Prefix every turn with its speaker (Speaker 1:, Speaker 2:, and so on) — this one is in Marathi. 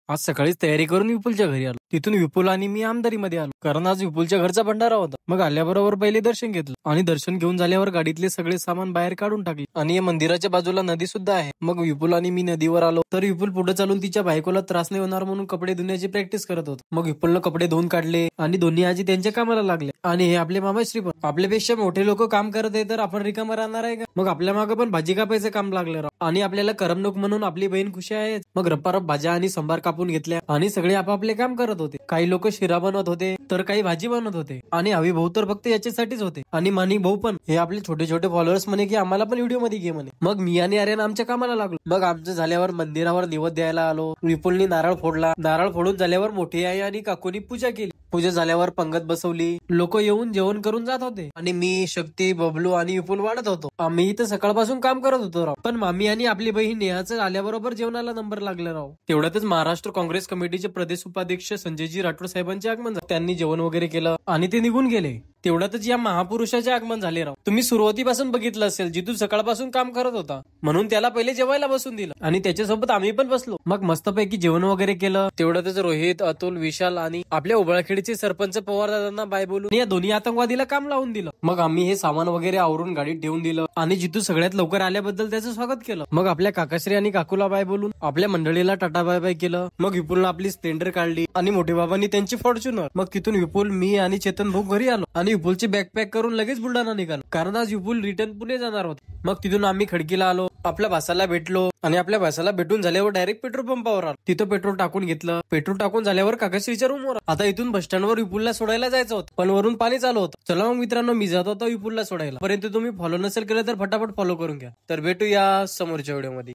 Speaker 1: आज सकाळीच तयारी करून विपुलच्या घरी आलो. तिथून विपुल आणि मी आमदारीमध्ये आलो, कारण आज विपुलच्या घरचा भंडारा होता. मग आल्याबरोबर पहिले दर्शन घेतलं आणि दर्शन घेऊन झाल्यावर गाडीतले सगळे सामान बाहेर काढून टाकले. आणि या मंदिराच्या बाजूला नदी सुद्धा आहे. मग विपुल आणि मी नदीवर आलो तर विपुल पुढे चालून तिच्या बायकोला त्रास नाही होणार म्हणून कपडे धुण्याची प्रॅक्टिस करत होता. मग विपुलनं कपडे धुवून काढले आणि दोन्ही आजी त्यांच्या कामाला लागले. आणि हे आपले मामाश्री पण. आपल्यापेक्षा मोठे लोक काम करत आहे तर आपण रिकामा राहणार आहे का? मग आपल्या मागे पण भाजी कापायचं काम लागलं राव. आणि आपल्याला करमणूक म्हणून आपली बहीण खुशी आहे. मग रप्पा भाज्या आणि संभार कापून घेतल्या आणि सगळे आपापले काम करत होते. काही लोक शिरा बनवत होते तर काही भाजी बनवत होते. आणि हवी भाऊ तर फक्त याच्यासाठीच होते. आणि मानिक भाऊ पण. हे आपले छोटे छोटे फॉलोअर्स म्हणे की आम्हाला पण व्हिडिओ मध्ये घे म्हणे. मग मी आणि आर्यन आमच्या कामाला लागलो. मग आमचं झाल्यावर मंदिरावर निवद द्यायला आलो. विपुलनी नारळ फोडला. नारळ फोडून झाल्यावर मोठी आई आणि काकूनी पूजा केली. पूजा झाल्यावर पंगत बसवली. लोक येऊन जेवण करून जात होते. आणि मी, शक्ती, बबलू आणि विपुल वाढत होतो. आम्ही इथं सकाळपासून काम करत होतो राव. पण मामी आणि आपली बहीण नेहाचं आल्याबरोबर जेवणाला नंबर लागला राव. तेवढ्यातच महाराष्ट्र काँग्रेस कमिटीचे प्रदेश उपाध्यक्ष संजयजी राठोड साहेबांचे आगमन झाले. त्यांनी जेवण वगैरे केलं आणि ते निघून गेले. तेवढ्यातच या महापुरुषाचे आगमन झाले राव. तुम्ही सुरुवातीपासून बघितलं असेल, जिथून सकाळपासून काम करत होता म्हणून त्याला पहिले जेवायला बसून दिलं आणि त्याच्यासोबत आम्ही पण बसलो. मग मस्तपैकी जेवण वगैरे केलं. तेवढ्यातच रोहित, अतुल, विशाल आणि आपल्या उबळखेडचे सरपंच पवार दादांना बाय बोलून या दोन्ही आतंकवादीला काम लावून दिलं. मग आम्ही हे सामान वगैरे आवरून गाडीत ठेवून दिलं आणि जिथू सगळ्यात लवकर आल्याबद्दल त्याचं स्वागत केलं. मग आपल्या काकाश्री आणि काकूला बाय बोलून आपल्या मंडळीला टाटा बाय बाय केलं. मग विपुलनं आपली स्प्लेंडर काढली आणि मोठे बाबांनी त्यांची फॉर्च्युनर. मग तिथून विपुल, मी आणि चेतन भाऊ घरी आलो आणि विपुलची बॅग पॅक करून लगेच बुलढाणा निघालो, कारण आज विपुल रिटर्न पुणे जाणार होते. मग तिथून आम्ही खडकीला आलो. आपल्या भासाला भेटलो आणि आपल्या भासाला भेटून झाल्यावर डायरेक्ट पेट्रोल पंपावर आलो. तिथं पेट्रोल टाकून घेतलं. पेट्रोल टाकून झाल्यावर काकाश्रीच्या रूमवर. आता इथून बस स्टँडवर विपुलला सोडायला जायचं होतं, पण वरून पाणी चालू होतं. चला मग मित्रांनो, मी जात होतो विपुलला सोडायला. पर्यंत तुम्ही फॉलो नसेल केलं तर फटाफट फॉलो करून घ्या. तर भेटूया समोरच्या व्हिडिओमध्ये.